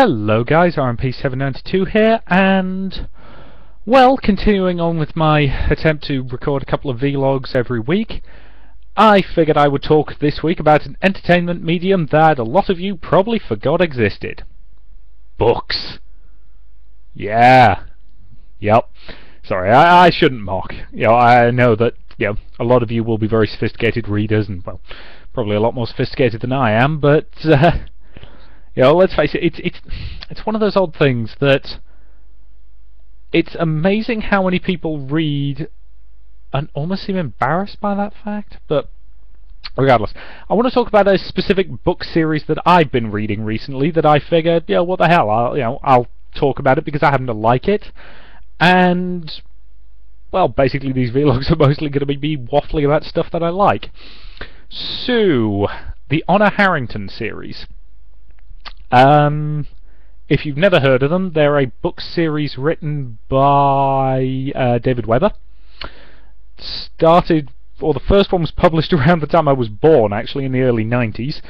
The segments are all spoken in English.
Hello guys, RMP792 here, and well, continuing on with my attempt to record a couple of vlogs every week, I figured I would talk this week about an entertainment medium that a lot of you probably forgot existed. Books. Yeah. Yep. Sorry, I shouldn't mock. I know that a lot of you will be very sophisticated readers, and well, probably a lot more sophisticated than I am, but let's face it, it's one of those odd things that it's amazing how many people read and almost seem embarrassed by that fact. But regardless, I want to talk about a specific book series that I've been reading recently that I figured, what the hell, I'll talk about it because I happen to like it. And well, basically these vlogs are mostly going to be me waffling about stuff that I like. So, the Harrington series. If you've never heard of them, they're a book series written by David Weber. The first one was published around the time I was born, actually, in the early 90s.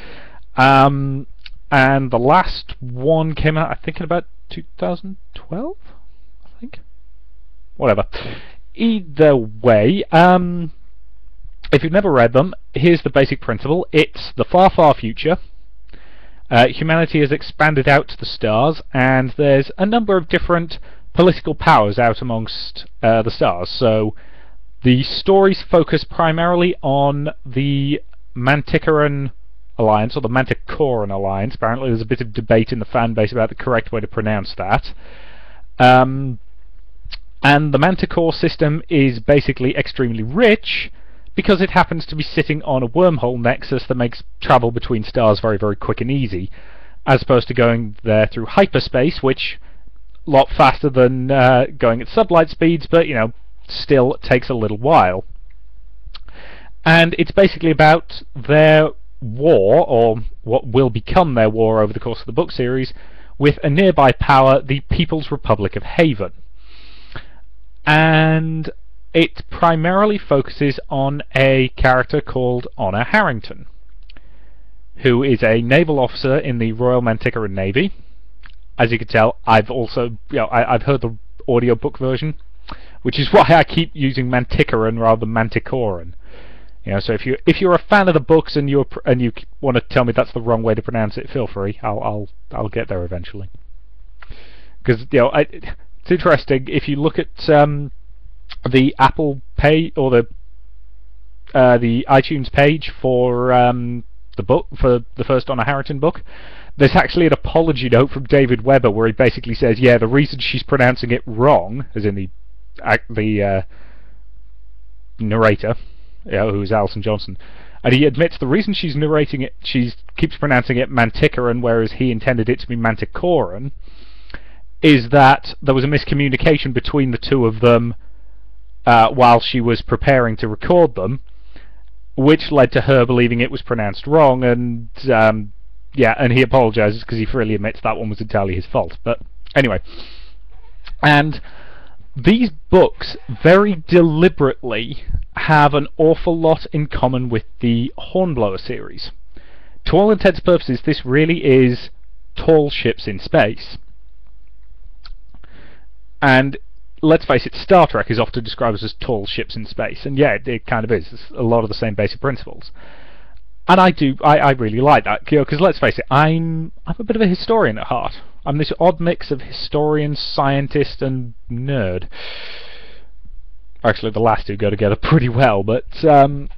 And the last one came out, I think, in about 2012, I think? Whatever. Either way, if you've never read them, here's the basic principle. It's the far, far future. Humanity has expanded out to the stars, and there's a number of different political powers out amongst the stars. So the stories focus primarily on the Manticoran Alliance, or the Manticoran Alliance. Apparently there's a bit of debate in the fan base about the correct way to pronounce that. And the Manticore system is basically extremely rich, because it happens to be sitting on a wormhole nexus that makes travel between stars very, very quick and easy, as opposed to going there through hyperspace, which a lot faster than going at sublight speeds, but still takes a little while. And it's basically about their war, or what will become their war over the course of the book series, with a nearby power, the People's Republic of Haven. And it primarily focuses on a character called Harrington, who is a naval officer in the Royal Manticoran Navy. As you can tell, I've also, I've heard the audiobook version, which is why I keep using Manticoran rather than Manticoran. So if you're a fan of the books and you want to tell me that's the wrong way to pronounce it, feel free. I'll get there eventually. Because it's interesting if you look at the Apple page, or the iTunes page for the book, for the first Harrington book, there's actually an apology note from David Weber where he basically says, the reason she's pronouncing it wrong, as in the narrator, who's Alison Johnson, and he admits the reason she's narrating it, she keeps pronouncing it Manticoran, whereas he intended it to be Manticoran, is that there was a miscommunication between the two of them while she was preparing to record them, which led to her believing it was pronounced wrong, and and he apologises because he freely admits that one was entirely his fault. But anyway, and these books very deliberately have an awful lot in common with the Hornblower series. To all intents and purposes, this really is tall ships in space. And let's face it, Star Trek is often described as tall ships in space, and it kind of is. It's a lot of the same basic principles. And I really like that, because let's face it, I'm a bit of a historian at heart. I'm this odd mix of historian, scientist, and nerd. Actually, the last two go together pretty well, but in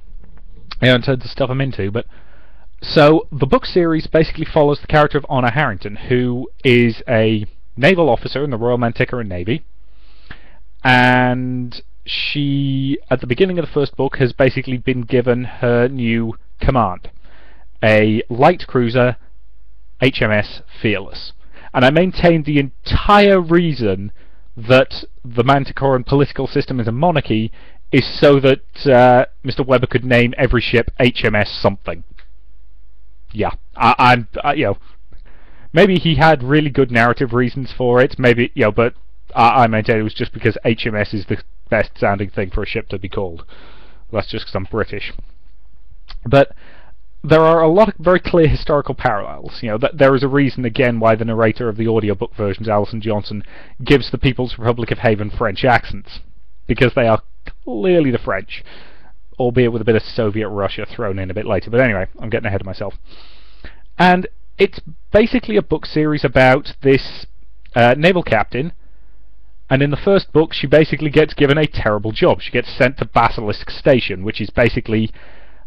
terms of stuff I'm into. But so the book series basically follows the character of Harrington, who is a naval officer in the Royal Manticoran Navy. And she, at the beginning of the first book, has basically been given her new command, a light cruiser HMS Fearless. And I maintain the entire reason that the Manticoran political system is a monarchy is so that Mr. Weber could name every ship HMS something. Maybe he had really good narrative reasons for it, maybe, but I maintain it was just because HMS is the best sounding thing for a ship to be called. That's just because I'm British. But there are a lot of very clear historical parallels. You know, that there is a reason, again, why the narrator of the audiobook versions, Alison Johnson, gives the People's Republic of Haven French accents, because they are clearly the French, albeit with a bit of Soviet Russia thrown in a bit later. But anyway, I'm getting ahead of myself. And it's basically a book series about this naval captain, and in the first book she basically gets given a terrible job. She gets sent to Basilisk Station, which is basically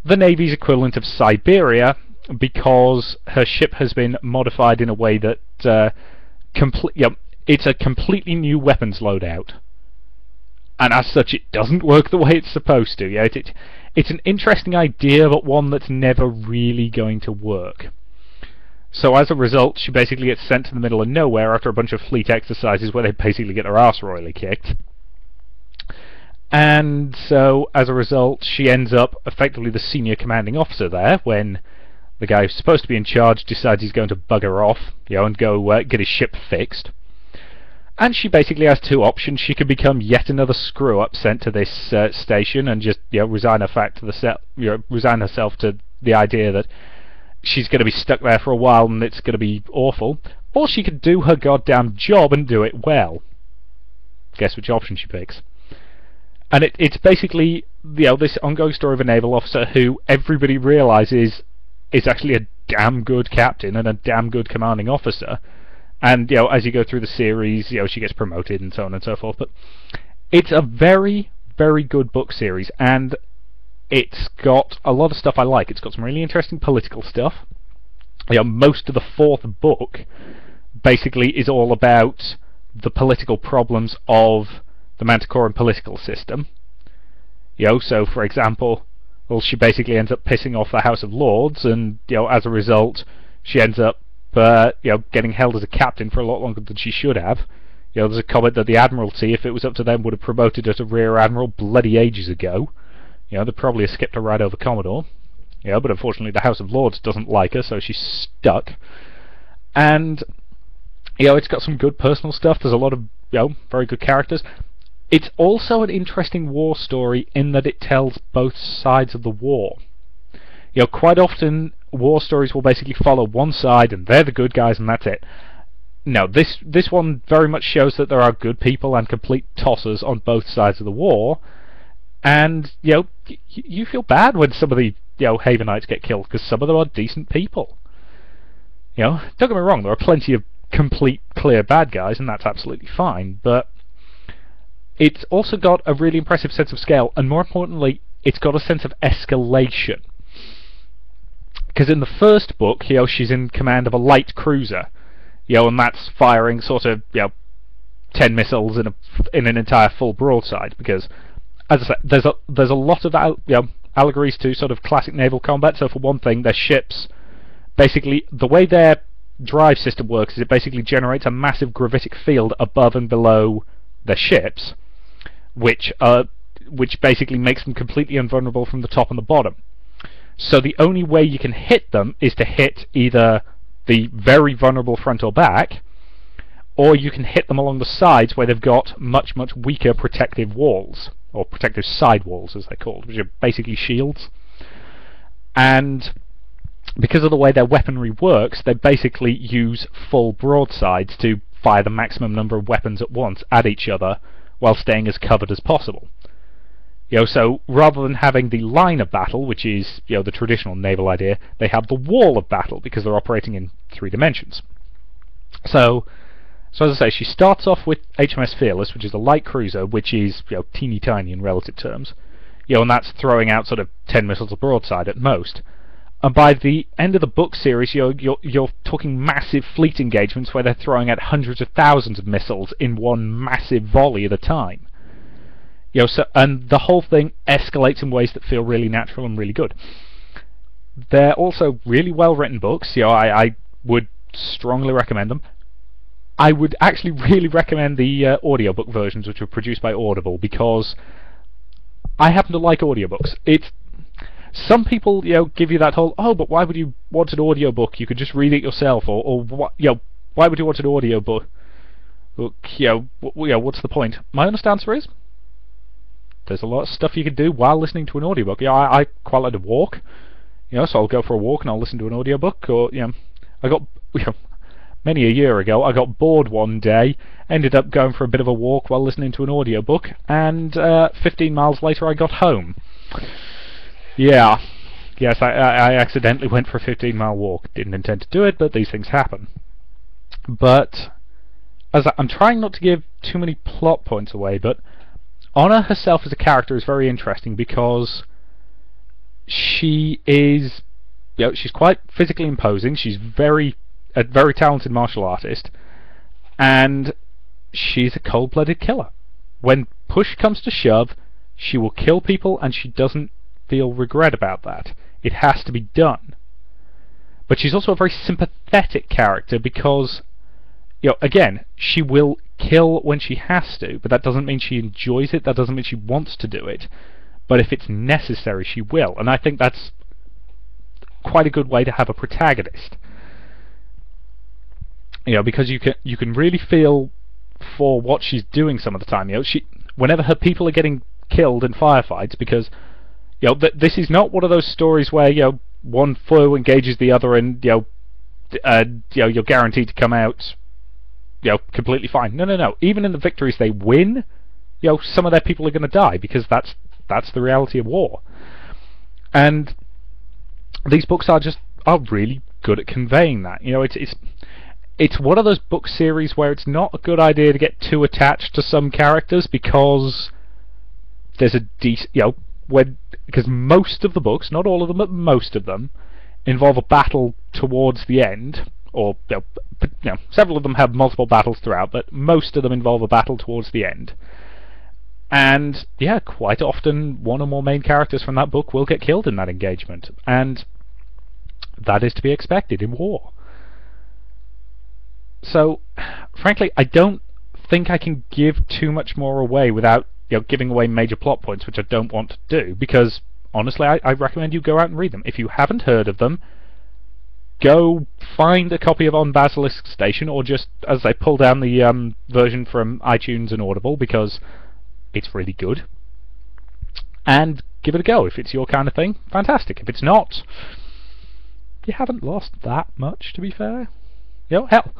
the Navy's equivalent of Siberia, because her ship has been modified in a way that it's a completely new weapons loadout, and as such it doesn't work the way it's supposed to. Yeah, it's an interesting idea, but one that's never really going to work. So as a result, she basically gets sent to the middle of nowhere after a bunch of fleet exercises where they basically get their arse royally kicked. And so, as a result, she ends up effectively the senior commanding officer there, when the guy who's supposed to be in charge decides he's going to bugger off, you know, and go get his ship fixed. And she basically has two options. She could become yet another screw-up sent to this station and just, you know, resign herself to the idea that she's going to be stuck there for a while and it's going to be awful. Or she could do her goddamn job and do it well. Guess which option she picks. And it's basically, you know, this ongoing story of a naval officer who everybody realises is actually a damn good captain and a damn good commanding officer. And, you know, as you go through the series, you know, she gets promoted and so on and so forth. But it's a very, very good book series, and it's got a lot of stuff I like. It's got some really interesting political stuff. You know, most of the fourth book basically is all about the political problems of the Manticoran political system. You know, so for example, well, she basically ends up pissing off the House of Lords, and, you know, as a result, she ends up you know, getting held as a captain for a lot longer than she should have. You know, there's a comment that the Admiralty, if it was up to them, would have promoted her to Rear Admiral bloody ages ago. You know, they'd probably have skipped her right over Commodore. You know, but unfortunately the House of Lords doesn't like her, so she's stuck. And, you know, it's got some good personal stuff. There's a lot of, you know, very good characters. It's also an interesting war story in that it tells both sides of the war. You know, quite often war stories will basically follow one side and they're the good guys and that's it. No, this one very much shows that there are good people and complete tossers on both sides of the war. And, you know, you feel bad when some of the, you know, Havenites get killed, because some of them are decent people. You know, don't get me wrong, there are plenty of complete, clear bad guys, and that's absolutely fine, but it's also got a really impressive sense of scale, and more importantly, it's got a sense of escalation. Because in the first book, you know, she's in command of a light cruiser, you know, and that's firing sort of, you know, 10 missiles in an entire full broadside, because, as I said, there's a lot of, you know, allegories to sort of classic naval combat. So for one thing, their ships, basically, the way their drive system works is it basically generates a massive gravitic field above and below their ships, which basically makes them completely invulnerable from the top and the bottom. So the only way you can hit them is to hit either the very vulnerable front or back, or you can hit them along the sides where they've got much, much weaker protective walls, or protective side walls as they're called, which are basically shields. And because of the way their weaponry works, they basically use full broadsides to fire the maximum number of weapons at once at each other while staying as covered as possible. You know, so rather than having the line of battle, which is, you know, the traditional naval idea, they have the wall of battle because they're operating in 3 dimensions. So as I say, she starts off with HMS Fearless, which is a light cruiser, which is, you know, teeny tiny in relative terms. You know, and that's throwing out sort of 10 missiles a broadside at most. And by the end of the book series, you're talking massive fleet engagements where they're throwing out hundreds of thousands of missiles in one massive volley at a time. You know, so, and the whole thing escalates in ways that feel really natural and really good. They're also really well written books. You know, I would strongly recommend them. I would actually really recommend the audiobook versions, which were produced by Audible, because I happen to like audiobooks. Some people, you know, give you that whole, oh, but why would you want an audiobook? You could just read it yourself, or what, you know, why would you want an audiobook? You know, what's the point? My honest answer is, there's a lot of stuff you can do while listening to an audiobook. You know, I quite like to walk. So I'll go for a walk and I'll listen to an audiobook, or I got many a year ago, I got bored one day, ended up going for a bit of a walk while listening to an audiobook, and 15 miles later I got home. Yeah. Yes, I accidentally went for a 15-mile walk. Didn't intend to do it, but these things happen. But I'm trying not to give too many plot points away, but Honor herself as a character is very interesting because she is, she's quite physically imposing. She's a very talented martial artist, and she's a cold-blooded killer. When push comes to shove, she will kill people, and she doesn't feel regret about that. It has to be done. But she's also a very sympathetic character because, again, she will kill when she has to, but that doesn't mean she enjoys it, that doesn't mean she wants to do it. But if it's necessary, she will. And I think that's quite a good way to have a protagonist. Because you can really feel for what she's doing some of the time. Whenever her people are getting killed in firefights, because this is not one of those stories where one foe engages the other and you're guaranteed to come out completely fine. No. Even in the victories they win, some of their people are going to die, because that's the reality of war. And these books are really good at conveying that. It's one of those book series where it's not a good idea to get too attached to some characters, because there's a because most of the books, not all of them, but most of them, involve a battle towards the end, or several of them have multiple battles throughout, but most of them involve a battle towards the end. And quite often one or more main characters from that book will get killed in that engagement, and that is to be expected in war. So, frankly, I don't think I can give too much more away without giving away major plot points, which I don't want to do, because honestly I recommend you go out and read them. If you haven't heard of them, go find a copy of On Basilisk Station, or just, as I pull down the version from iTunes and Audible, because it's really good, and give it a go. If it's your kind of thing, fantastic. If it's not, you haven't lost that much, to be fair. Hell,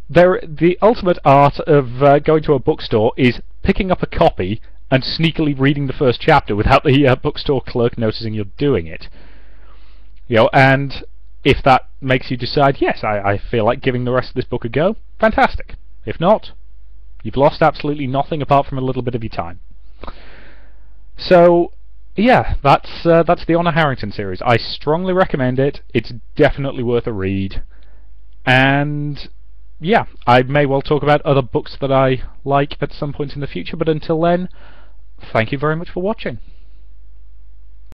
the ultimate art of going to a bookstore is picking up a copy and sneakily reading the first chapter without the bookstore clerk noticing you're doing it. And if that makes you decide, yes, I feel like giving the rest of this book a go, fantastic. If not, you've lost absolutely nothing apart from a little bit of your time. So, that's the Honor Harrington series. I strongly recommend it. It's definitely worth a read. And I may well talk about other books that I like at some point in the future, but until then, thank you very much for watching.